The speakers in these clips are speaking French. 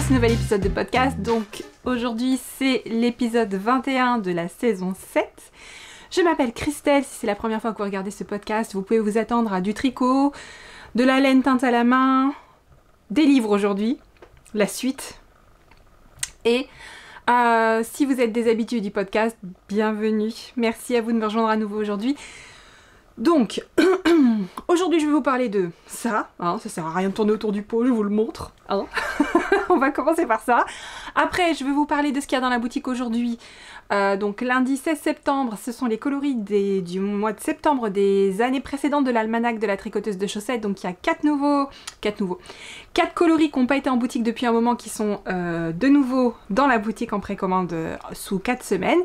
ce nouvel épisode de podcast. Donc aujourd'hui c'est l'épisode 21 de la saison 7. Je m'appelle Christelle, si c'est la première fois que vous regardez ce podcast, vous pouvez vous attendre à du tricot, de la laine teinte à la main, des livres aujourd'hui, la suite. Et si vous êtes des habitués du podcast, bienvenue. Merci à vous de me rejoindre à nouveau aujourd'hui. Donc, aujourd'hui je vais vous parler de ça, hein, ça sert à rien de tourner autour du pot, je vous le montre, hein. On va commencer par ça. Après, je vais vous parler de ce qu'il y a dans la boutique aujourd'hui. Donc lundi 16 septembre, ce sont les coloris du mois de septembre des années précédentes de l'almanach de la tricoteuse de chaussettes. Donc il y a 4 coloris qui n'ont pas été en boutique depuis un moment, qui sont de nouveau dans la boutique en précommande sous 4 semaines.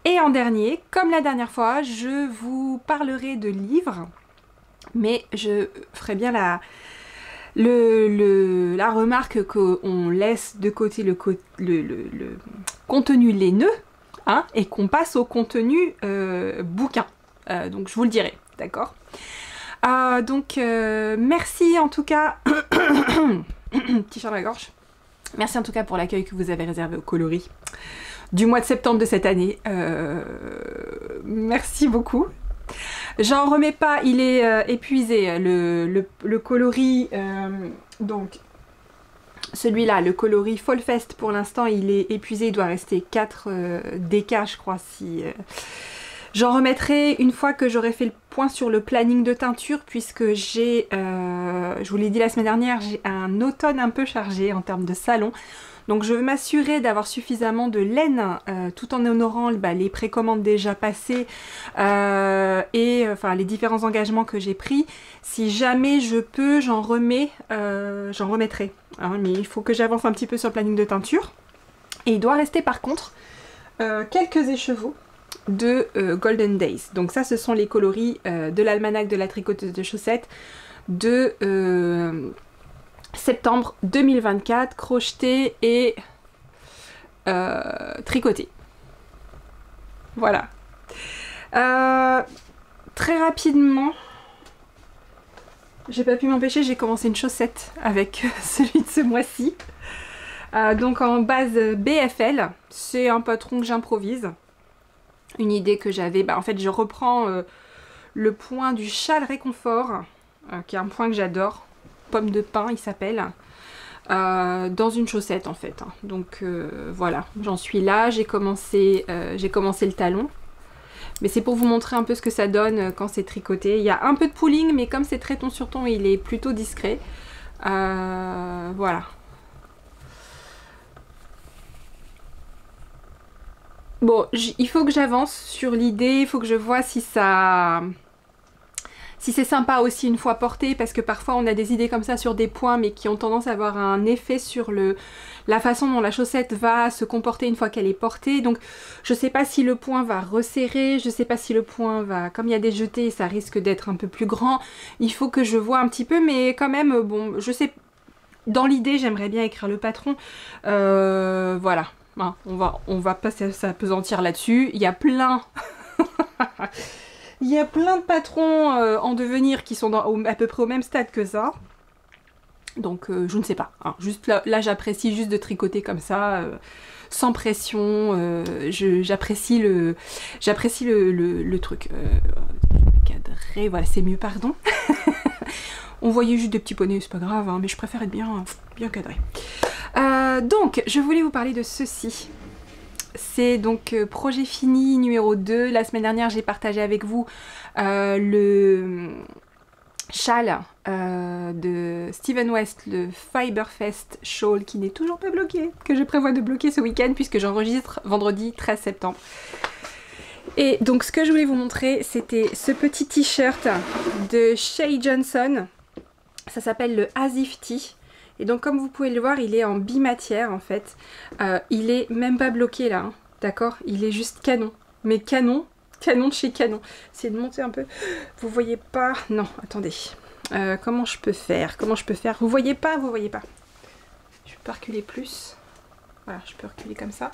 Et en dernier, comme la dernière fois, je vous parlerai de livres, mais je ferai bien la remarque qu'on laisse de côté le contenu laineux, hein, et qu'on passe au contenu bouquin. Donc je vous le dirai, d'accord. Merci en tout cas, petit chat dans la gorge, merci en tout cas pour l'accueil que vous avez réservé au coloris du mois de septembre de cette année. Merci beaucoup. J'en remets pas, il est épuisé, le coloris, donc celui-là, le coloris Fall Fest, pour l'instant il est épuisé, il doit rester 4 DK je crois, si... J'en remettrai une fois que j'aurai fait le point sur le planning de teinture, puisque j'ai, je vous l'ai dit la semaine dernière, j'ai un automne un peu chargé en termes de salon. Donc je veux m'assurer d'avoir suffisamment de laine tout en honorant les précommandes déjà passées et enfin les différents engagements que j'ai pris. Si jamais je peux, j'en remettrai. Hein, mais il faut que j'avance un petit peu sur le planning de teinture. Et il doit rester par contre quelques écheveaux de Golden Days. Donc ça, ce sont les coloris de l'almanach de la tricoteuse de chaussettes de... septembre 2024, crocheté et tricoté. Voilà. Très rapidement, j'ai pas pu m'empêcher, j'ai commencé une chaussette avec celui de ce mois-ci. Donc en base BFL, c'est un patron que j'improvise. Une idée que j'avais, en fait je reprends le point du châle réconfort, qui est un point que j'adore. Pomme de pin il s'appelle, dans une chaussette en fait, hein. Donc voilà, j'en suis là, j'ai commencé le talon, mais c'est pour vous montrer un peu ce que ça donne quand c'est tricoté. Il y a un peu de pooling, mais comme c'est très ton sur ton, il est plutôt discret. Voilà. Bon, il faut que j'avance sur l'idée, il faut que je vois si ça... Si c'est sympa aussi une fois porté, parce que parfois on a des idées comme ça sur des points, mais qui ont tendance à avoir un effet sur la façon dont la chaussette va se comporter une fois qu'elle est portée. Donc je sais pas si le point va resserrer, je sais pas si le point va... Comme il y a des jetés, ça risque d'être un peu plus grand. Il faut que je vois un petit peu, mais quand même, bon, je sais... Dans l'idée, j'aimerais bien écrire le patron. Voilà, hein, on va pas s'apesantir là-dessus. Il y a plein... Il y a plein de patrons en devenir qui sont à peu près au même stade que ça. Donc je ne sais pas. Hein. Juste là j'apprécie juste de tricoter comme ça, sans pression. J'apprécie le truc. Cadré, voilà, c'est mieux, pardon. On voyait juste des petits poneys, c'est pas grave, hein, mais je préfère être bien cadré. Donc je voulais vous parler de ceci. C'est donc projet fini numéro 2. La semaine dernière, j'ai partagé avec vous le châle de Steven West, le Fiberfest Shawl, qui n'est toujours pas bloqué, que je prévois de bloquer ce week-end puisque j'enregistre vendredi 13 septembre. Et donc ce que je voulais vous montrer, c'était ce petit t-shirt de Shea Johnson. Ça s'appelle le As If Tee. Et donc comme vous pouvez le voir, il est en bimatière en fait. Il est même pas bloqué là, hein, d'accord? Il est juste canon. Mais canon de chez Canon. Essayez de monter un peu. Vous voyez pas? Non, attendez. Comment je peux faire? Vous voyez pas? Je peux reculer plus. Voilà, je peux reculer comme ça.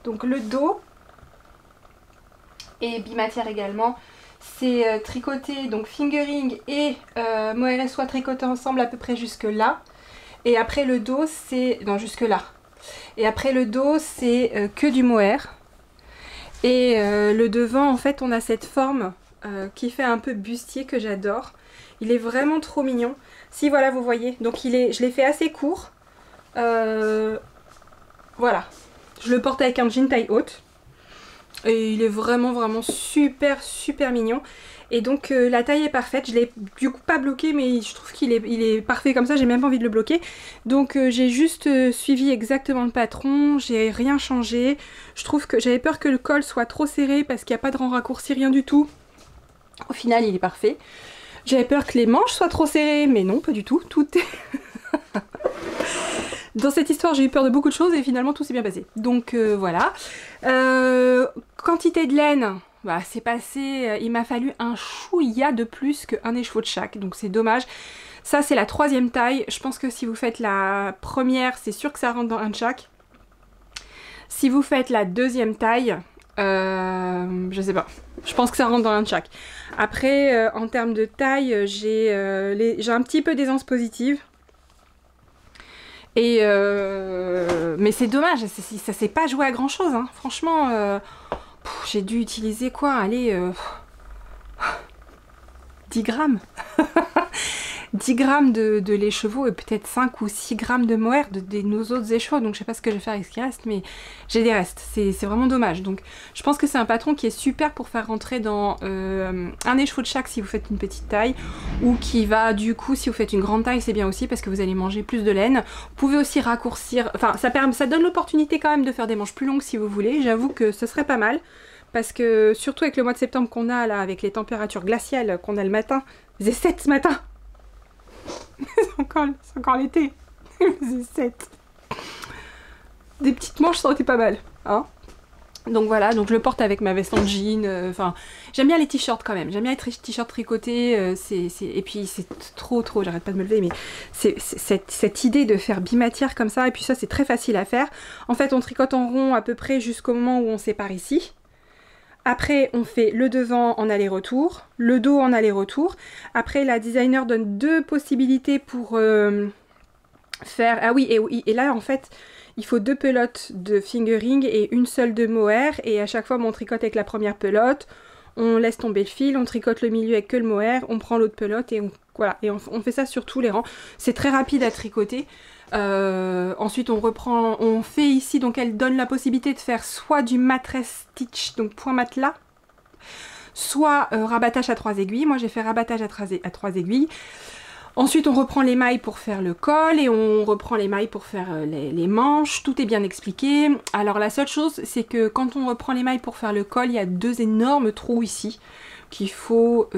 Donc le dos est bimatière également. C'est tricoté, donc fingering et mohair et soie tricotés ensemble à peu près jusque là. Et après le dos, c'est... Non, jusque là. Et après le dos, c'est que du mohair. Et le devant, en fait, on a cette forme qui fait un peu bustier que j'adore. Il est vraiment trop mignon. Si, voilà, vous voyez. Donc, je l'ai fait assez court. Voilà. Je le porte avec un jean taille haute. Et il est vraiment, vraiment super, super mignon. Et donc la taille est parfaite, je l'ai du coup pas bloqué mais je trouve qu'il est parfait comme ça, j'ai même pas envie de le bloquer. Donc j'ai juste suivi exactement le patron, j'ai rien changé. Je trouve que j'avais peur que le col soit trop serré parce qu'il n'y a pas de rang raccourci, rien du tout. Au final il est parfait. J'avais peur que les manches soient trop serrées, mais non, pas du tout, tout est... Dans cette histoire, j'ai eu peur de beaucoup de choses et finalement tout s'est bien passé. Donc voilà. Quantité de laine, bah, c'est passé, il m'a fallu un chouïa de plus qu'un écheveau de chaque, donc c'est dommage. Ça c'est la 3e taille, je pense que si vous faites la première, c'est sûr que ça rentre dans un de chaque. Si vous faites la 2e taille, je sais pas, je pense que ça rentre dans un de chaque. Après, en termes de taille, j'ai un petit peu d'aisance positive. Et mais c'est dommage, ça s'est pas joué à grand chose, hein. Franchement, j'ai dû utiliser quoi, allez, 10 grammes 10 grammes de lait chevaux et peut-être 5 ou 6 grammes de mohair de nos autres écheveaux, donc je sais pas ce que je vais faire avec ce qui reste, mais j'ai des restes, c'est vraiment dommage. Donc je pense que c'est un patron qui est super pour faire rentrer dans un écheveau de chaque si vous faites une petite taille, ou qui va du coup, si vous faites une grande taille, c'est bien aussi parce que vous allez manger plus de laine. Vous pouvez aussi raccourcir, enfin ça donne l'opportunité quand même de faire des manches plus longues si vous voulez, j'avoue que ce serait pas mal. Parce que surtout avec le mois de septembre qu'on a là, avec les températures glaciales qu'on a le matin, il faisait 7 ce matin. C'est encore l'été. Il faisait 7. Des petites manches, ça aurait été pas mal. Hein, donc voilà, donc je le porte avec ma veste en jean. Enfin, j'aime bien les t-shirts quand même. J'aime bien les t-shirts tricotés. Et puis c'est trop, j'arrête pas de me lever, mais c'est cette idée de faire bimatière comme ça. Et puis ça, c'est très facile à faire. En fait, on tricote en rond à peu près jusqu'au moment où on sépare ici. Après, on fait le devant en aller-retour, le dos en aller-retour. Après, la designer donne 2 possibilités pour faire... Ah oui, et là, en fait, il faut 2 pelotes de fingering et une seule de mohair. Et à chaque fois, on tricote avec la première pelote, on laisse tomber le fil, on tricote le milieu avec que le mohair, on prend l'autre pelote et voilà. Et on fait ça sur tous les rangs. C'est très rapide à tricoter. Ensuite on fait ici, donc elle donne la possibilité de faire soit du mattress stitch, donc point matelas, soit rabattage à 3 aiguilles. Moi j'ai fait rabattage à 3 aiguilles. Ensuite on reprend les mailles pour faire le col et on reprend les mailles pour faire les manches. Tout est bien expliqué. Alors la seule chose, c'est que quand on reprend les mailles pour faire le col, il y a 2 énormes trous ici qu'il faut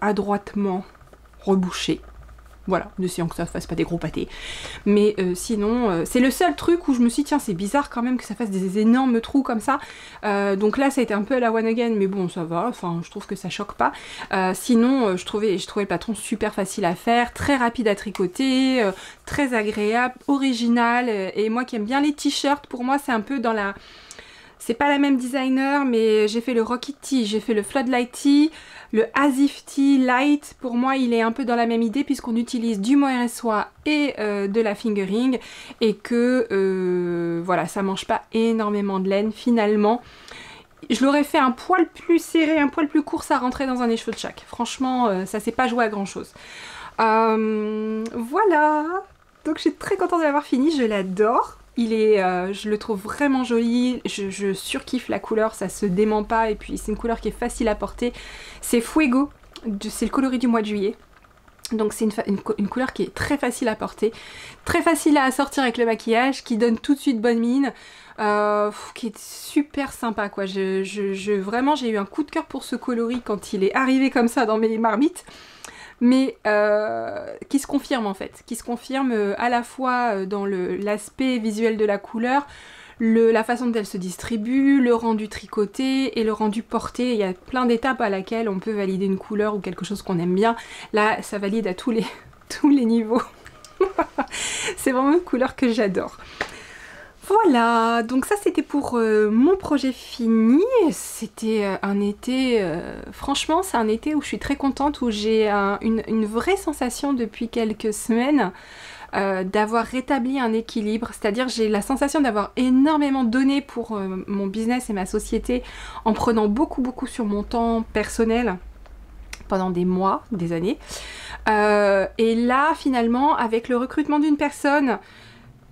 adroitement reboucher. Voilà, en essayant que ça fasse pas des gros pâtés. Mais sinon, c'est le seul truc où je me suis dit, tiens, c'est bizarre quand même que ça fasse des énormes trous comme ça. Donc là, ça a été un peu à la one again, mais bon, ça va. Enfin, je trouve que ça choque pas. Sinon, je trouvais le patron super facile à faire, très rapide à tricoter, très agréable, original. Et moi qui aime bien les t-shirts, pour moi, c'est un peu dans la... C'est pas la même designer, mais j'ai fait le Rocket Tee, j'ai fait le Floodlight Tee, le Asif Tee Light. Pour moi, il est un peu dans la même idée puisqu'on utilise du mohair et soie et de la fingering et que voilà, ça mange pas énormément de laine finalement. Je l'aurais fait un poil plus serré, un poil plus court, ça rentrait dans un écheveau de chaque. Franchement, ça s'est pas joué à grand chose. Voilà. Donc je suis très contente d'avoir fini, je l'adore. Je le trouve vraiment joli, je surkiffe la couleur, ça se dément pas et puis c'est une couleur qui est facile à porter. C'est Fuego, c'est le coloris du mois de juillet. Donc c'est une couleur qui est très facile à porter, très facile à assortir avec le maquillage, qui donne tout de suite bonne mine, qui est super sympa quoi. Vraiment j'ai eu un coup de cœur pour ce coloris quand il est arrivé comme ça dans mes marmites. Mais qui se confirme en fait, qui se confirme à la fois dans l'aspect visuel de la couleur, la façon dont elle se distribue, le rendu tricoté et le rendu porté. Il y a plein d'étapes à laquelle on peut valider une couleur ou quelque chose qu'on aime bien. Là, ça valide à tous les niveaux. C'est vraiment une couleur que j'adore. Voilà, donc ça c'était pour mon projet fini. C'était un été, franchement c'est un été où je suis très contente, où j'ai une vraie sensation depuis quelques semaines d'avoir rétabli un équilibre, c'est-à-dire j'ai la sensation d'avoir énormément donné pour mon business et ma société en prenant beaucoup sur mon temps personnel pendant des mois, des années. Et là, finalement, avec le recrutement d'une personne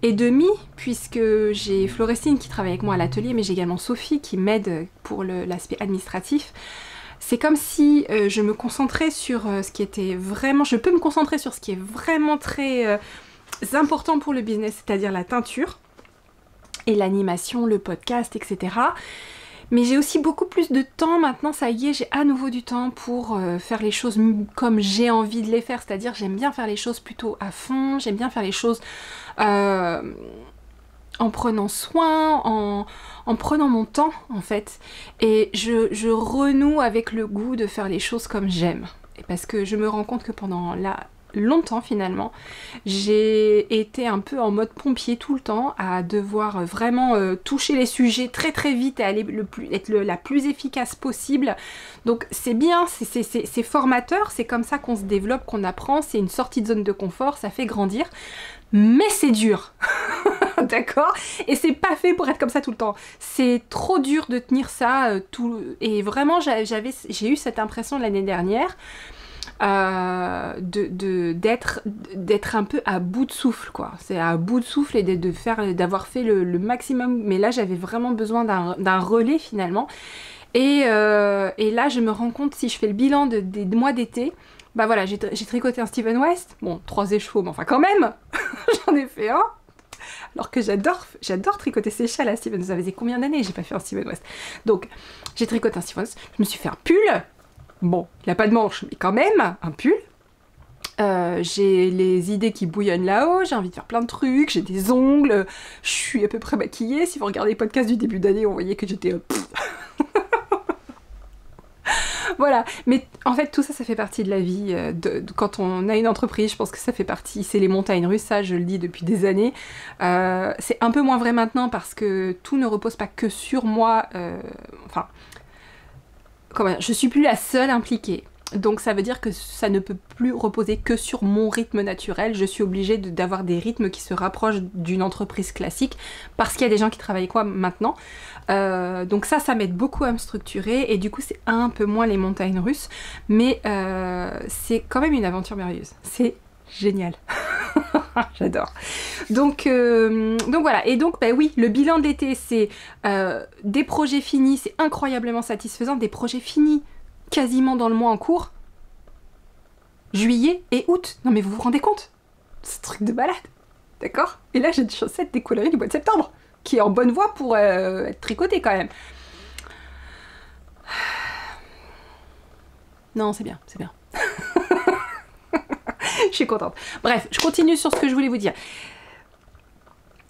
et demie, puisque j'ai Florestine qui travaille avec moi à l'atelier, mais j'ai également Sophie qui m'aide pour l'aspect administratif. C'est comme si je me concentrais sur ce qui était vraiment... Je peux me concentrer sur ce qui est vraiment très important pour le business, c'est-à-dire la teinture et l'animation, le podcast, etc. Mais j'ai aussi beaucoup plus de temps maintenant, ça y est, j'ai à nouveau du temps pour faire les choses comme j'ai envie de les faire, c'est-à-dire j'aime bien faire les choses plutôt à fond, j'aime bien faire les choses en prenant soin, en prenant mon temps en fait, et je renoue avec le goût de faire les choses comme j'aime, et parce que je me rends compte que pendant longtemps finalement, j'ai été un peu en mode pompier tout le temps, à devoir vraiment toucher les sujets très vite et aller être la plus efficace possible. Donc c'est bien, c'est formateur, c'est comme ça qu'on se développe, qu'on apprend, c'est une sortie de zone de confort, ça fait grandir, mais c'est dur. D'accord? Et c'est pas fait pour être comme ça tout le temps. C'est trop dur de tenir ça tout. Et vraiment, j'ai eu cette impression l'année dernière d'être un peu à bout de souffle, quoi. C'est à bout de souffle et d'avoir fait le maximum. Mais là, j'avais vraiment besoin d'un relais finalement. Et là, je me rends compte, si je fais le bilan des mois d'été, bah voilà, j'ai tricoté un Steven West. Bon, 3 échevaux, mais enfin quand même, j'en ai fait un. Alors que j'adore tricoter ces châles à Steven. Ça faisait combien d'années j'ai pas fait un Steven West. Donc, j'ai tricoté un Steven West. Je me suis fait un pull. Bon, il n'a pas de manche, mais quand même, un pull. J'ai les idées qui bouillonnent là-haut, j'ai envie de faire plein de trucs, j'ai des ongles, je suis à peu près maquillée. Si vous regardez les podcasts du début d'année, on voyait que j'étais... Voilà, mais en fait tout ça, ça fait partie de la vie. Quand on a une entreprise, je pense que ça fait partie, c'est les montagnes russes, ça je le dis depuis des années. C'est un peu moins vrai maintenant parce que tout ne repose pas que sur moi. Je suis plus la seule impliquée. Donc ça veut dire que ça ne peut plus reposer que sur mon rythme naturel. Je suis obligée d'avoir des rythmes qui se rapprochent d'une entreprise classique parce qu'il y a des gens qui travaillent quoi maintenant. Donc ça m'aide beaucoup à me structurer et du coup c'est un peu moins les montagnes russes. Mais c'est quand même une aventure merveilleuse. C'est génial. J'adore. Donc voilà. Et donc bah oui, le bilan de l'été c'est des projets finis, c'est incroyablement satisfaisant. Des projets finis quasiment dans le mois en cours, juillet et août. Non mais vous vous rendez compte? C'est un truc de malade, d'accord? Et là j'ai des chaussettes décolorées du mois de septembre, qui est en bonne voie pour être tricotée quand même. Non, c'est bien, c'est bien. Je suis contente. Bref, je continue sur ce que je voulais vous dire.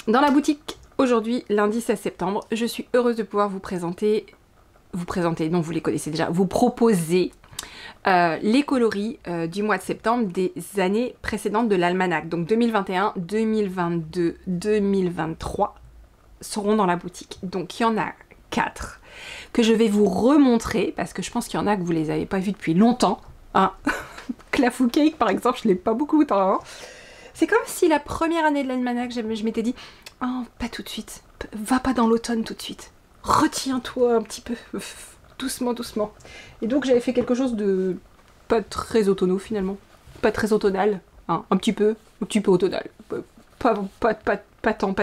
Dans la boutique, aujourd'hui, lundi 16 septembre, je suis heureuse de pouvoir vous présenter, donc vous les connaissez déjà, vous proposer les coloris du mois de septembre des années précédentes de l'almanach. Donc 2021, 2022, 2023 seront dans la boutique. Donc il y en a 4 que je vais vous remontrer parce que je pense qu'il y en a que vous les avez pas vus depuis longtemps. Hein. Clafou Cake par exemple, je l'ai pas beaucoup temps. Hein. C'est comme si la première année de l'almanach, je m'étais dit « Oh, pas tout de suite, va pas dans l'automne tout de suite. Retiens-toi un petit peu, doucement, doucement. » Et donc j'avais fait quelque chose de pas très automnal finalement, pas très automnal, hein, un petit peu automnal, pas tant.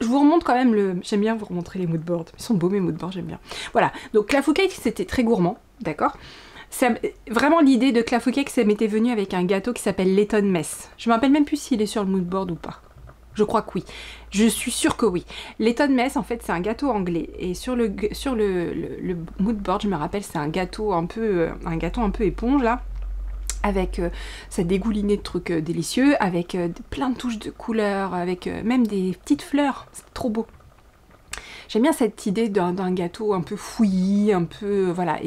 Je vous remonte quand même j'aime bien vous remontrer les moodboards, ils sont beaux mes moodboards, j'aime bien. Voilà, donc Clafou Cake c'était très gourmand, d'accord. Vraiment l'idée de Clafou Cake, ça m'était venu avec un gâteau qui s'appelle Leighton Mess. Je me rappelle même plus s'il est sur le moodboard ou pas. Je crois que oui. Je suis sûre que oui. Leighton Mess, en fait, c'est un gâteau anglais. Et sur le moodboard, je me rappelle, c'est un gâteau un peu éponge, là. Avec ça dégoulinait de trucs délicieux, avec plein de touches de couleurs, avec même des petites fleurs. C'est trop beau. J'aime bien cette idée d'un gâteau un peu fouillis, un peu... voilà.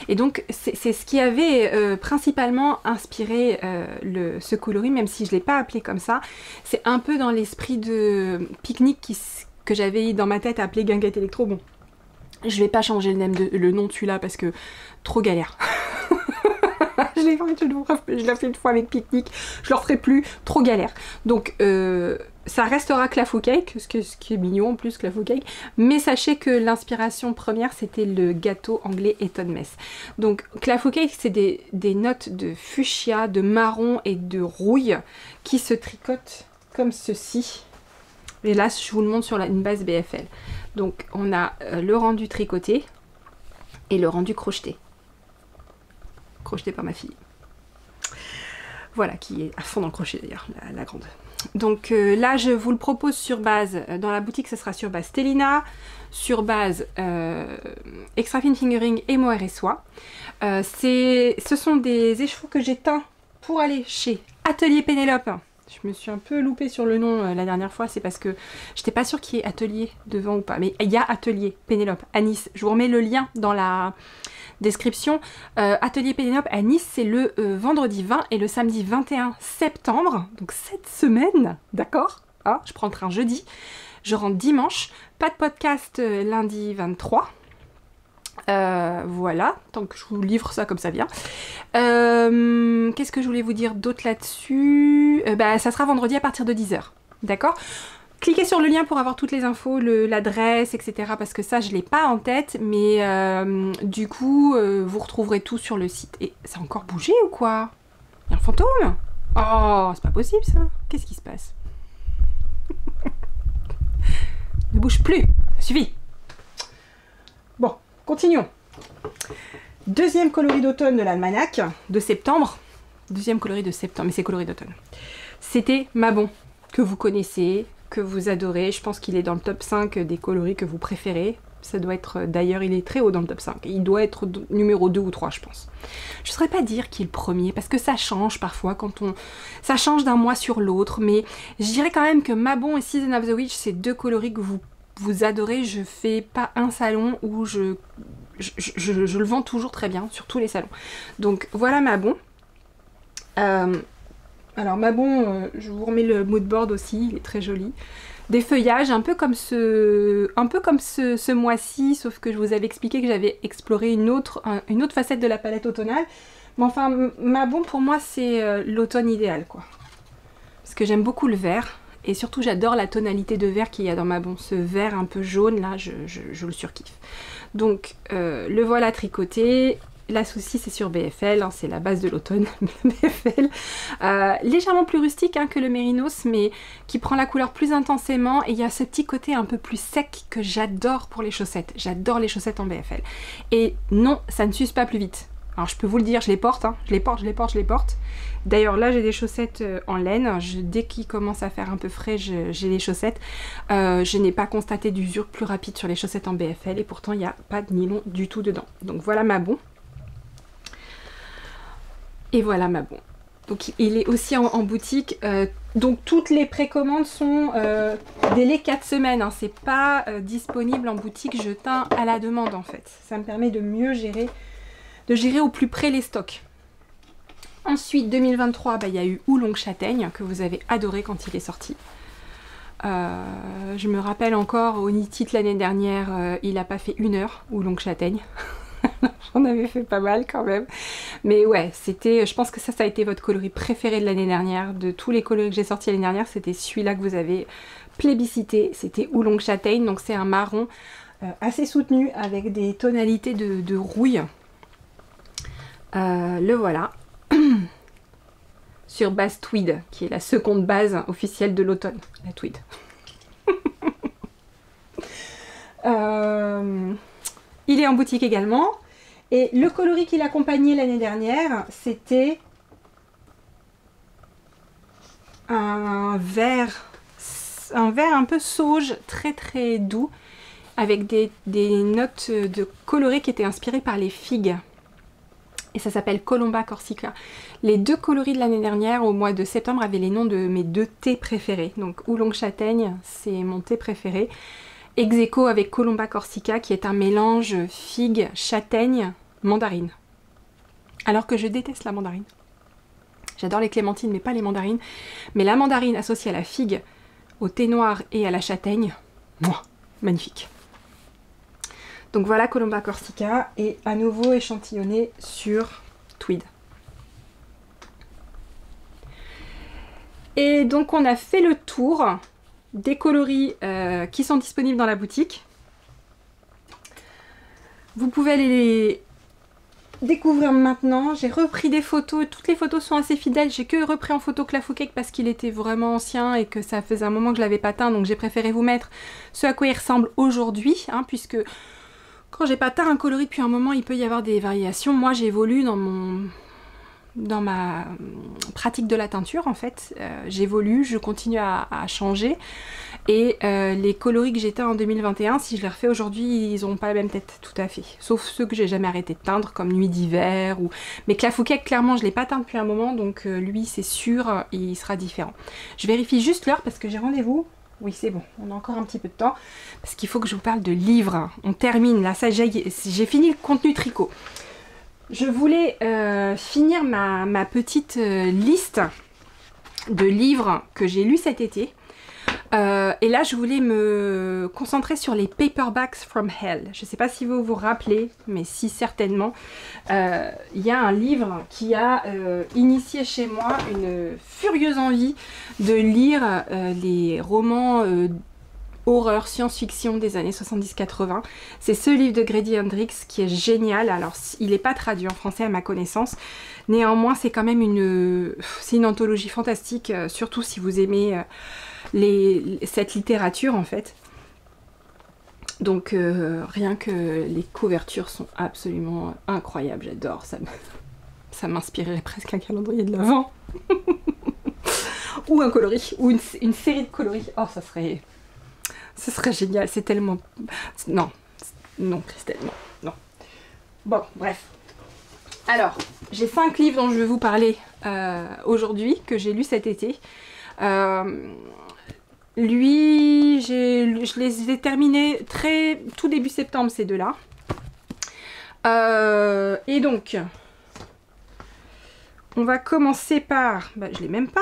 Et donc, c'est ce qui avait principalement inspiré ce coloris, même si je ne l'ai pas appelé comme ça. C'est un peu dans l'esprit de pique-nique que j'avais dans ma tête appelé Guinguette Électro. Bon, je vais pas changer le nom de celui-là parce que trop galère. Je je l'ai fait une fois avec Picnic, je le referai plus, trop galère. Donc ça restera Clafou Cake, ce qui est mignon en plus, Clafou Cake, mais sachez que l'inspiration première c'était le gâteau anglais Eton Mess. Donc Clafou Cake c'est des notes de fuchsia, de marron et de rouille qui se tricotent comme ceci. Et là je vous le montre sur une base BFL. Donc on a le rendu tricoté et le rendu crocheté. Crocheté par ma fille. Voilà, qui est à fond dans le crochet d'ailleurs, la grande. Donc là je vous le propose sur base, dans la boutique ça sera sur base Stellina, sur base Extra Fine Fingering et Mohair et Soie. Ce sont des écheveaux que j'ai teints pour aller chez Atelier Pénélope. Je me suis un peu loupée sur le nom la dernière fois, c'est parce que j'étais pas sûre qu'il y ait Atelier devant ou pas. Mais il y a Atelier Pénélope à Nice, je vous remets le lien dans la description. Atelier Pénélope à Nice, c'est le vendredi 20 et le samedi 21 septembre, donc cette semaine, d'accord, hein, je prends le train jeudi, je rentre dimanche, pas de podcast lundi 23, voilà, tant que je vous livre ça comme ça vient. Qu'est-ce que je voulais vous dire d'autre là-dessus? Ça sera vendredi à partir de 10 h, d'accord? Cliquez sur le lien pour avoir toutes les infos, l'adresse, etc. Parce que ça, je ne l'ai pas en tête. Mais du coup, vous retrouverez tout sur le site. Et ça a encore bougé ou quoi? Il y a un fantôme? Oh, c'est pas possible ça. Qu'est-ce qui se passe? Ne bouge plus. Ça suffit. Bon, continuons. Deuxième coloris d'automne de l'almanach de septembre. Deuxième coloris de septembre, mais c'est coloris d'automne. C'était Mabon, que vous connaissez, que vous adorez. Je pense qu'il est dans le top 5 des coloris que vous préférez. Ça doit être, d'ailleurs, il est très haut dans le top 5. Il doit être numéro 2 ou 3, je pense. Je ne saurais pas dire qui est le premier, parce que ça change parfois quand on... Ça change d'un mois sur l'autre, mais je dirais quand même que Mabon et Season of the Witch, c'est deux coloris que vous adorez. Je fais pas un salon où je le vends toujours très bien, sur tous les salons. Donc voilà Mabon. Alors Mabon, je vous remets le mood board aussi, il est très joli. Des feuillages un peu comme ce mois-ci, sauf que je vous avais expliqué que j'avais exploré une autre facette de la palette automnale. Mais enfin, Mabon pour moi c'est l'automne idéal quoi. Parce que j'aime beaucoup le vert, et surtout j'adore la tonalité de vert qu'il y a dans Mabon. Ce vert un peu jaune là, je le surkiffe. Donc le voilà tricoté. La souci c'est sur BFL, hein, c'est la base de l'automne, BFL. Légèrement plus rustique hein, que le Mérinos, mais qui prend la couleur plus intensément. Et il y a ce petit côté un peu plus sec que j'adore pour les chaussettes. J'adore les chaussettes en BFL. Et non, ça ne s'use pas plus vite. Alors je peux vous le dire, je les porte, hein, je les porte. D'ailleurs là j'ai des chaussettes en laine, dès qu'il commence à faire un peu frais j'ai les chaussettes. Je n'ai pas constaté d'usure plus rapide sur les chaussettes en BFL et pourtant il n'y a pas de nylon du tout dedans. Donc voilà Mabon. Et voilà Mabon. Donc il est aussi en boutique. Donc toutes les précommandes sont délai 4 semaines. Hein. C'est pas disponible en boutique, je teins à la demande en fait. Ça me permet de mieux gérer, au plus près les stocks. Ensuite 2023, il y a eu Oolong Châtaigne que vous avez adoré quand il est sorti. Je me rappelle encore au Knit l'année dernière, il n'a pas fait 1 heure Oolong Châtaigne. J'en avais fait pas mal quand même. Mais ouais, c'était, je pense que ça a été votre coloris préféré de l'année dernière. De tous les coloris que j'ai sortis l'année dernière, c'était celui-là que vous avez plébiscité. C'était Oolong Châtaigne. Donc c'est un marron assez soutenu avec des tonalités de rouille. Le voilà. Sur base tweed, qui est la seconde base officielle de l'automne. La tweed. Il est en boutique également. Et le coloris qui l'accompagnait l'année dernière, c'était un vert un peu sauge, très très doux, avec des notes de coloris qui étaient inspirées par les figues. Et ça s'appelle Colomba Corsica. Les deux coloris de l'année dernière, au mois de septembre, avaient les noms de mes 2 thés préférés. Donc Oolong Châtaigne, c'est mon thé préféré. Ex aequo avec Colomba Corsica, qui est un mélange figue, châtaigne, mandarine. Alors que je déteste la mandarine. J'adore les clémentines, mais pas les mandarines. Mais la mandarine associée à la figue, au thé noir et à la châtaigne, moi, magnifique. Donc voilà Colomba Corsica, et à nouveau échantillonné sur tweed. Et donc on a fait le tour des coloris qui sont disponibles dans la boutique. Vous pouvez aller les découvrir maintenant. J'ai repris des photos, toutes les photos sont assez fidèles. J'ai que repris en photo Clafoucake parce qu'il était vraiment ancien et que ça faisait un moment que je l'avais pas teint, donc j'ai préféré vous mettre ce à quoi il ressemble aujourd'hui, hein, puisque quand j'ai pas teint un coloris depuis un moment, il peut y avoir des variations. Moi j'évolue dans ma pratique de la teinture en fait, j'évolue, je continue à changer et les coloris que j'ai teints en 2021, si je les refais aujourd'hui, ils n'auront pas la même tête tout à fait, sauf ceux que j'ai jamais arrêté de teindre comme Nuit d'hiver ou... Mais Clafoucake clairement je l'ai pas teint depuis un moment, donc lui c'est sûr il sera différent. Je vérifie juste l'heure parce que j'ai rendez-vous. Oui c'est bon, on a encore un petit peu de temps parce qu'il faut que je vous parle de livres. On termine là, ça j'ai fini le contenu tricot. Je voulais finir ma petite liste de livres que j'ai lus cet été. Et là, je voulais me concentrer sur les Paperbacks from Hell. Je ne sais pas si vous vous rappelez, mais si certainement. Il y a un livre qui a initié chez moi une furieuse envie de lire les romans horreur, science-fiction des années 70-80. C'est ce livre de Grady Hendrix qui est génial. Alors, il n'est pas traduit en français à ma connaissance. Néanmoins, c'est quand même une anthologie fantastique, surtout si vous aimez cette littérature en fait. Donc, rien que les couvertures sont absolument incroyables. J'adore. Ça m'inspirerait presque un calendrier de l'Avent. Ou un coloris. Ou une série de coloris. Oh, ça serait génial, c'est tellement... Non, Christelle, non. Bon, bref. Alors, j'ai 5 livres dont je vais vous parler aujourd'hui, que j'ai lus cet été. Je les ai terminés tout début septembre, ces deux-là. Et donc, on va commencer par... Bah, je l'ai même pas,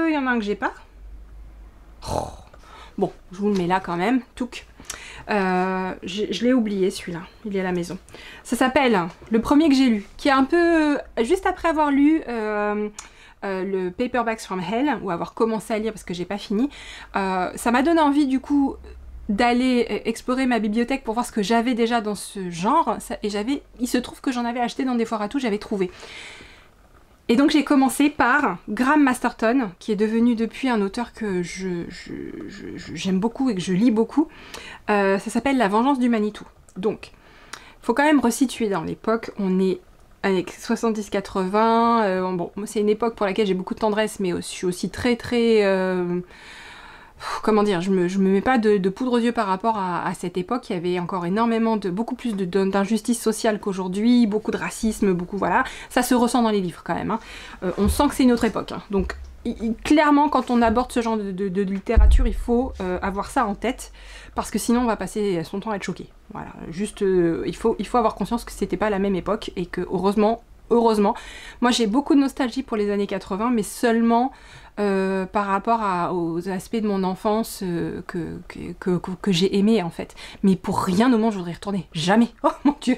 il y en a un que j'ai pas. Oh. Bon, je vous le mets là quand même, touc. Je l'ai oublié celui-là, il est à la maison. Ça s'appelle, le premier que j'ai lu, qui est un peu, juste après avoir lu le Paperbacks from Hell, ou avoir commencé à lire parce que j'ai pas fini, ça m'a donné envie du coup d'aller explorer ma bibliothèque pour voir ce que j'avais déjà dans ce genre, et il se trouve que j'en avais acheté dans des foires à tout, j'avais trouvé. Et donc j'ai commencé par Graham Masterton, qui est devenu depuis un auteur que j'aime beaucoup et que je lis beaucoup. Ça s'appelle La vengeance du Manitou. Donc, il faut quand même resituer dans l'époque, on est avec 70-80, bon, c'est une époque pour laquelle j'ai beaucoup de tendresse, mais je suis aussi très comment dire, je me mets pas de poudre aux yeux par rapport à cette époque. Il y avait encore énormément beaucoup plus d'injustice sociale qu'aujourd'hui, beaucoup de racisme, voilà. Ça se ressent dans les livres quand même, hein. On sent que c'est une autre époque, hein. Donc clairement, quand on aborde ce genre de littérature, il faut avoir ça en tête, parce que sinon on va passer son temps à être choqué. Voilà, juste, il faut avoir conscience que c'était pas la même époque, et que heureusement, moi j'ai beaucoup de nostalgie pour les années 80, mais seulement par rapport aux aspects de mon enfance que j'ai aimé en fait. Mais pour rien au monde je voudrais y retourner. Jamais. Oh mon Dieu,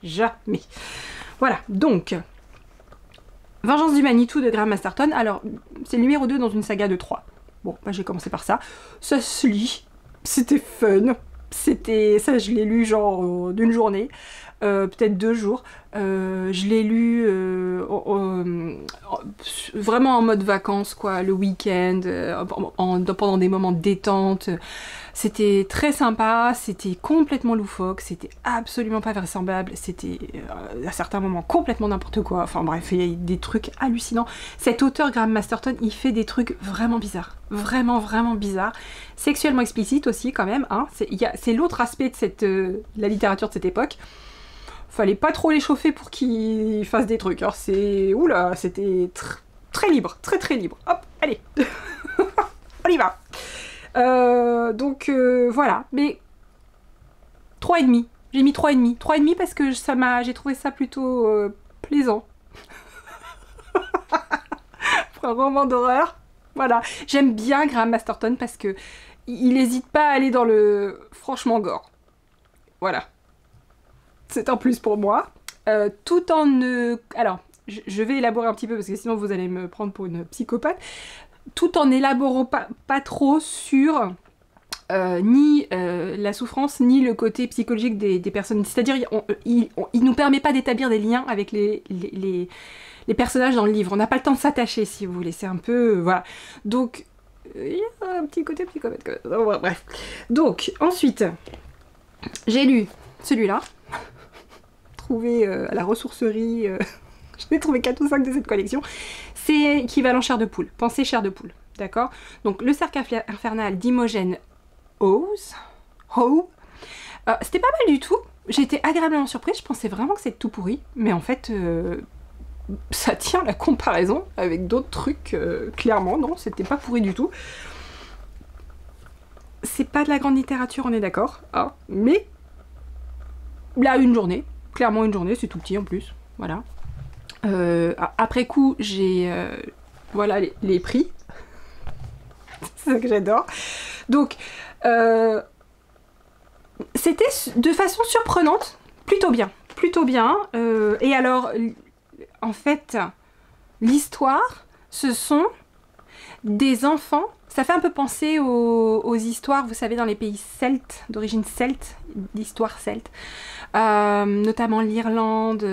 jamais. Voilà, donc... Vengeance du Manitou de Graham Masterton. Alors, c'est le numéro 2 dans une saga de 3. Bon, bah, j'ai commencé par ça. Ça se lit. C'était fun. Ça, je l'ai lu genre d'une journée. Peut-être 2 jours. Je l'ai lu vraiment en mode vacances, quoi, le week-end, pendant des moments de détente. C'était très sympa, c'était complètement loufoque, c'était absolument pas vraisemblable, c'était à certains moments complètement n'importe quoi. Enfin bref, il y a des trucs hallucinants. Cet auteur, Graham Masterton, il fait des trucs vraiment bizarres. Vraiment bizarres. Sexuellement explicites aussi, quand même, hein. C'est l'autre aspect de la littérature de cette époque. Fallait pas trop les chauffer pour qu'ils fassent des trucs. Alors oula, c'était très libre, très libre. Hop, allez. On y va. Donc voilà, mais 3,5. J'ai mis 3,5. 3,5 parce que j'ai trouvé ça plutôt plaisant. Pour un roman d'horreur. Voilà. J'aime bien Graham Masterton parce que il n'hésite pas à aller dans le franchement gore. Voilà. C'est un plus pour moi. Alors, je vais élaborer un petit peu parce que sinon vous allez me prendre pour une psychopathe. tout en élaborant pas trop sur ni la souffrance, ni le côté psychologique des personnes. C'est-à-dire, il nous permet pas d'établir des liens avec les personnages dans le livre. On n'a pas le temps de s'attacher, si vous voulez. C'est un peu... voilà. Donc, il y a un petit côté psychopathe. Bref. Donc, ensuite, j'ai lu celui-là, trouvé à la ressourcerie. Je l'ai trouvé 4 ou 5 de cette collection. C'est équivalent chair de poule. Pensez chair de poule. D'accord? Donc, le cercle infernal d'Imogen Howe. C'était pas mal du tout. J'ai été agréablement surprise. Je pensais vraiment que c'était tout pourri. Mais en fait, ça tient la comparaison avec d'autres trucs. Clairement, non, c'était pas pourri du tout. C'est pas de la grande littérature, on est d'accord. Hein, mais là, une journée. Clairement, une journée. C'est tout petit en plus. Voilà. Après coup, j'ai voilà les prix. C'est ça que j'adore. Donc, c'était de façon surprenante, plutôt bien. Plutôt bien. Et alors, en fait, l'histoire, ce sont des enfants. Ça fait un peu penser aux histoires, vous savez, dans les pays celtes, d'origine celte, d'histoire celte. Notamment l'Irlande,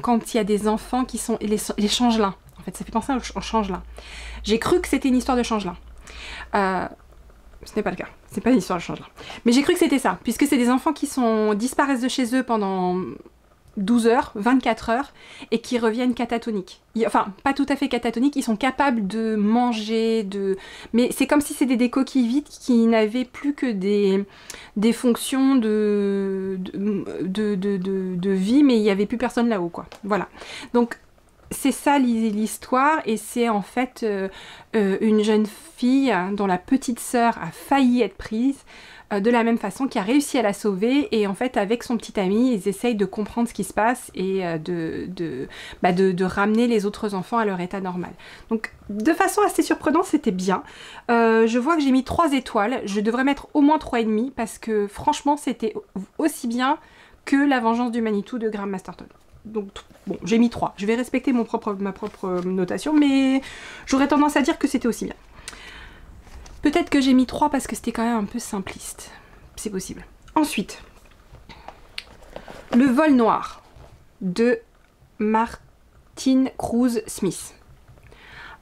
quand il y a des enfants qui sont... les changelins, en fait, ça fait penser aux changelins. J'ai cru que c'était une histoire de changelins. Ce n'est pas le cas, c'est pas une histoire de changelins. Mais j'ai cru que c'était ça, puisque c'est des enfants qui disparaissent de chez eux pendant 12 heures, 24 heures, et qui reviennent catatoniques. Enfin, pas tout à fait catatoniques, ils sont capables de manger, mais c'est comme si c'était des coquilles vides qui n'avaient plus que des fonctions de vie, mais il n'y avait plus personne là-haut, quoi. Voilà. Donc, c'est ça l'histoire, et c'est en fait une jeune fille dont la petite sœur a failli être prise, de la même façon, qui a réussi à la sauver, et en fait avec son petit ami ils essayent de comprendre ce qui se passe et de ramener les autres enfants à leur état normal. Donc de façon assez surprenante, c'était bien. Je vois que j'ai mis 3 étoiles, je devrais mettre au moins 3,5 parce que franchement c'était aussi bien que La Vengeance du Manitou de Graham Masterton. Donc bon, j'ai mis 3, je vais respecter ma propre notation, mais j'aurais tendance à dire que c'était aussi bien. Peut-être que j'ai mis 3 parce que c'était quand même un peu simpliste. C'est possible. Ensuite, Le Vol Noir de Martin Cruz Smith.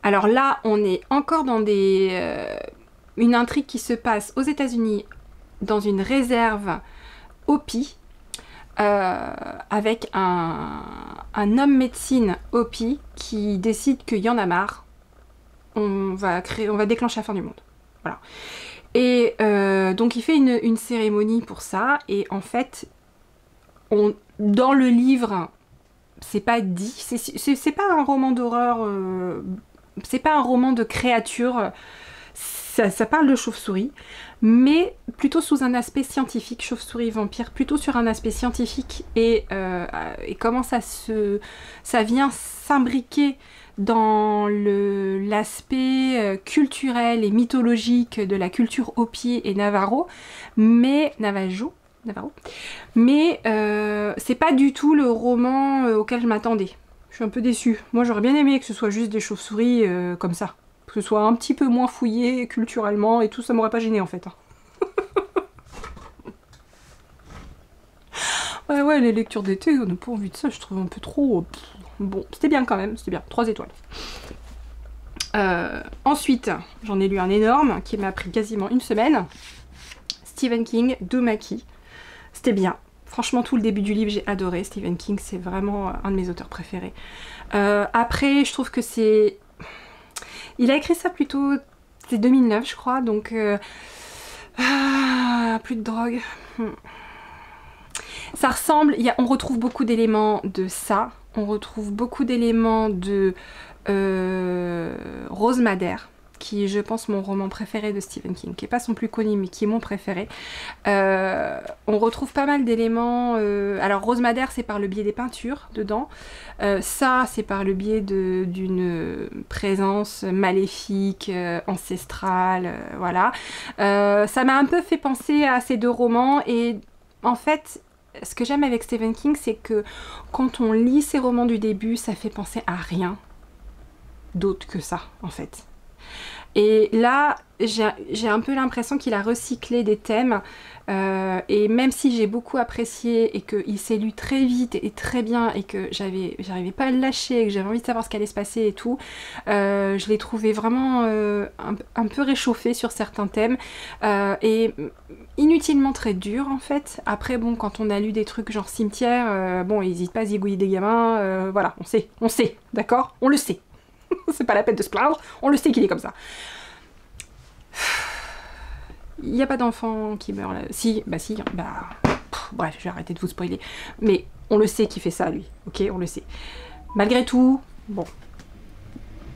Alors là, on est encore dans une intrigue qui se passe aux États-Unis dans une réserve Hopi avec un homme médecine Hopi qui décide qu'il y en a marre. On va déclencher la fin du monde. Voilà. Et donc il fait une cérémonie pour ça, et en fait, dans le livre, c'est pas dit, c'est pas un roman d'horreur, c'est pas un roman de créatures, ça parle de chauve-souris, mais plutôt sous un aspect scientifique, chauve-souris vampire, plutôt sur un aspect scientifique, et comment ça vient s'imbriquer dans l'aspect culturel et mythologique de la culture Hopi et Navajo, mais c'est pas du tout le roman auquel je m'attendais. Je suis un peu déçue. Moi j'aurais bien aimé que ce soit juste des chauves-souris comme ça, que ce soit un petit peu moins fouillé culturellement et tout, ça m'aurait pas gêné en fait. Ouais, les lectures d'été, on n'a pas envie de ça, je trouve un peu trop... Bon, c'était bien quand même, c'était bien, 3 étoiles. Ensuite, j'en ai lu un énorme qui m'a pris quasiment une semaine. Stephen King, Dothraki. C'était bien. Franchement, tout le début du livre, j'ai adoré. Stephen King, c'est vraiment un de mes auteurs préférés. Après, je trouve que c'est... Il a écrit ça plutôt... C'était 2009, je crois, donc... plus de drogue. Ça ressemble... On retrouve beaucoup d'éléments de ça. On retrouve beaucoup d'éléments de Rose Madère, qui est, je pense, mon roman préféré de Stephen King, qui n'est pas son plus connu, mais qui est mon préféré. On retrouve pas mal d'éléments... alors, Rose Madère, c'est par le biais des peintures, dedans. Ça, c'est par le biais d'une présence maléfique, ancestrale, voilà. Ça m'a un peu fait penser à ces 2 romans, et en fait... Ce que j'aime avec Stephen King, c'est que quand on lit ses romans du début, ça fait penser à rien d'autre que ça, en fait. Et là, j'ai un peu l'impression qu'il a recyclé des thèmes. Et même si j'ai beaucoup apprécié et qu'il s'est lu très vite et très bien et que j'arrivais pas à le lâcher et que j'avais envie de savoir ce qu'allait se passer et tout, je l'ai trouvé vraiment un peu réchauffé sur certains thèmes et inutilement très dur en fait. Après bon, quand on a lu des trucs genre Cimetière, bon, il n'hésite pas à zigouiller des gamins, voilà, on sait, d'accord? On le sait. C'est pas la peine de se plaindre, on le sait qu'il est comme ça. Il n'y a pas d'enfant qui meurt là. Si, bref, je vais arrêter de vous spoiler. Mais on le sait qu'il fait ça, lui. Ok, on le sait. Malgré tout, bon.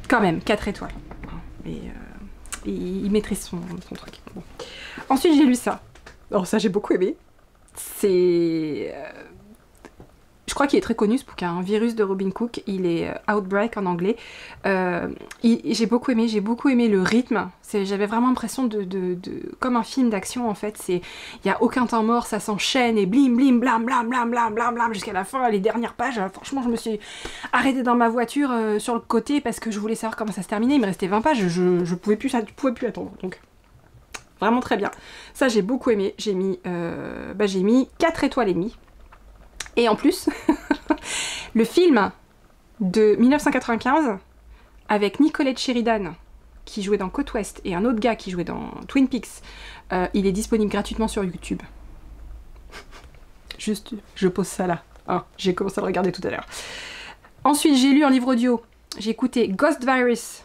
Quand même, 4 étoiles. Mais il maîtrise son truc. Bon. Ensuite, j'ai lu ça. Alors ça, j'ai beaucoup aimé. C'est... je crois qu'il est très connu ce bouquin, hein, Virus de Robin Cook, il est Outbreak en anglais. J'ai beaucoup aimé le rythme, j'avais vraiment l'impression comme un film d'action en fait, il n'y a aucun temps mort, ça s'enchaîne et blim blim blam blam blam blam blam blam jusqu'à la fin, les dernières pages, franchement je me suis arrêtée dans ma voiture sur le côté parce que je voulais savoir comment ça se terminait, il me restait 20 pages, je pouvais plus attendre, donc vraiment très bien. Ça j'ai beaucoup aimé, j'ai mis 4 étoiles et demie. Et en plus, le film de 1995 avec Nicolette Sheridan qui jouait dans Côte Ouest et un autre gars qui jouait dans Twin Peaks, il est disponible gratuitement sur YouTube. Juste, je pose ça là. Hein, j'ai commencé à le regarder tout à l'heure. Ensuite, j'ai lu un livre audio. J'ai écouté Ghost Virus,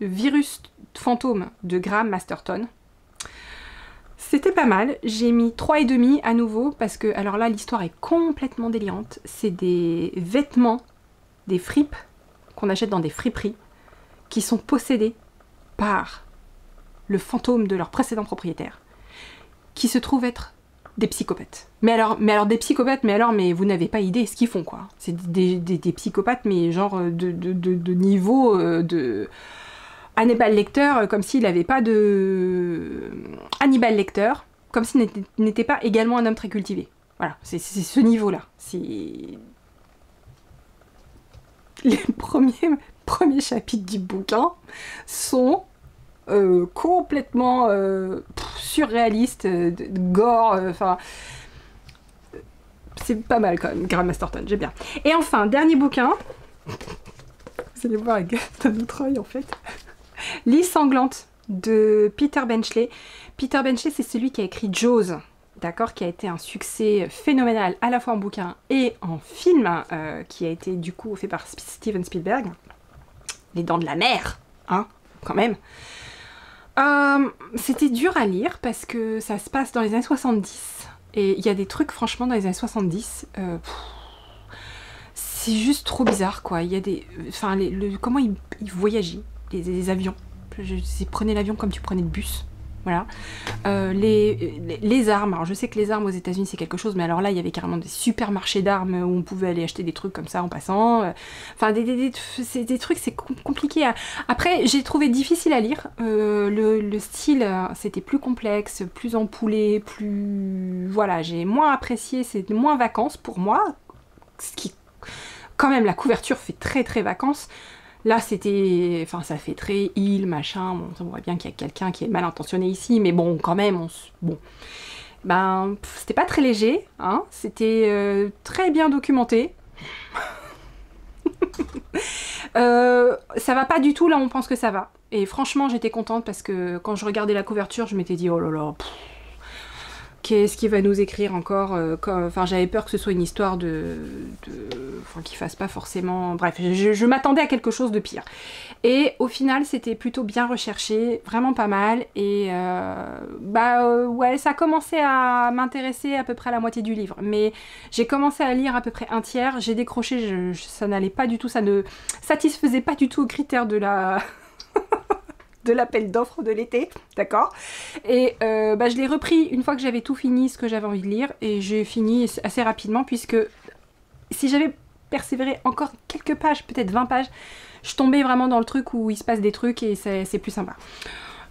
le virus fantôme de Graham Masterton. C'était pas mal, j'ai mis 3,5 à nouveau parce que, alors là, l'histoire est complètement délirante. C'est des vêtements, des fripes qu'on achète dans des friperies qui sont possédés par le fantôme de leur précédent propriétaire qui se trouve être des psychopathes. Mais alors des psychopathes, mais vous n'avez pas idée ce qu'ils font quoi. C'est des psychopathes mais genre de niveau de... Hannibal Lecter, comme s'il n'avait pas de... Hannibal Lecter, comme s'il n'était pas également un homme très cultivé. Voilà, c'est ce niveau-là. Les premiers chapitres du bouquin sont complètement surréalistes, gore, enfin... c'est pas mal quand même, Graham Masterton, j'aime bien. Et enfin, dernier bouquin, vous allez voir avec un autre œil en fait. L'île sanglante de Peter Benchley. Peter Benchley, c'est celui qui a écrit Jaws, d'accord, qui a été un succès phénoménal à la fois en bouquin et en film, qui a été du coup fait par Steven Spielberg. Les Dents de la Mer, hein, quand même. C'était dur à lire parce que ça se passe dans les années 70 et il y a des trucs franchement dans les années 70. C'est juste trop bizarre quoi. Il y a des, enfin, comment ils voyageaient. Les avions. Prenez l'avion comme tu prenais le bus. Voilà. Les armes. Alors je sais que les armes aux États-Unis c'est quelque chose, mais alors là il y avait carrément des supermarchés d'armes où on pouvait aller acheter des trucs comme ça en passant. Enfin des trucs, c'est compliqué. Après j'ai trouvé difficile à lire. Le style c'était plus complexe, plus empoulé, plus... Voilà, j'ai moins apprécié, c'est moins vacances pour moi. Ce qui, quand même, la couverture fait très très vacances. Là, c'était... Enfin, ça fait très île, machin. Bon, on voit bien qu'il y a quelqu'un qui est mal intentionné ici, mais bon, quand même, bon. Ben, c'était pas très léger, hein. C'était très bien documenté. Ça va pas du tout là où on pense que ça va. Et franchement, j'étais contente parce que quand je regardais la couverture, je m'étais dit, oh là là... Qu'est-ce qu'il va nous écrire encore enfin, j'avais peur que ce soit une histoire enfin, qu'il fasse pas forcément... Bref, je m'attendais à quelque chose de pire. Et au final, c'était plutôt bien recherché, vraiment pas mal. Et ouais, ça a commencé à m'intéresser à peu près à la moitié du livre. Mais j'ai commencé à lire à peu près un tiers, j'ai décroché, ça n'allait pas du tout, ça ne satisfaisait pas du tout aux critères de la... de l'appel d'offres de l'été, d'accord. Et je l'ai repris une fois que j'avais tout fini, ce que j'avais envie de lire, et j'ai fini assez rapidement, puisque si j'avais persévéré encore quelques pages, peut-être 20 pages, je tombais vraiment dans le truc où il se passe des trucs, et c'est plus sympa.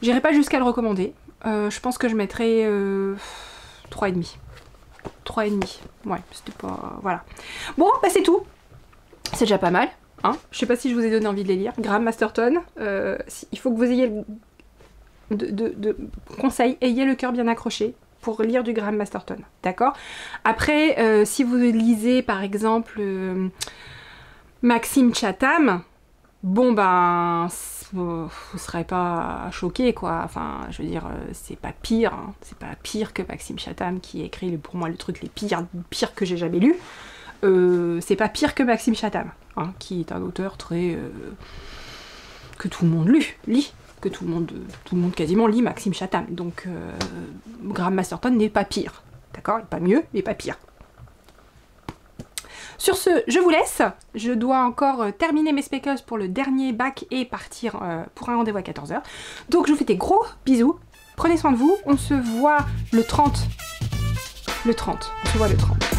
J'irai pas jusqu'à le recommander, je pense que je mettrais 3,5. 3,5, ouais, c'était pas... Voilà. Bon, bah c'est tout. C'est déjà pas mal. hein. Je sais pas si je vous ai donné envie de les lire. Graham Masterton, il faut que vous ayez conseil, ayez le cœur bien accroché pour lire du Graham Masterton, d'accord? Après, si vous lisez par exemple Maxime Chatham, bon ben, vous serez pas choqué quoi, enfin je veux dire, c'est pas pire, hein. C'est pas pire que Maxime Chatham qui a écrit pour moi le truc les pires que j'ai jamais lu. C'est pas pire que Maxime Chatham, hein, qui est un auteur très... que tout le monde lit. Que tout le monde quasiment lit Maxime Chatham. Donc Graham Masterton n'est pas pire. D'accord? Il n'est pas mieux, mais pas pire. Sur ce, je vous laisse. Je dois encore terminer mes speckles pour le dernier bac et partir pour un rendez-vous à 14 h. Donc je vous fais des gros bisous. Prenez soin de vous. On se voit le 30. On se voit le 30.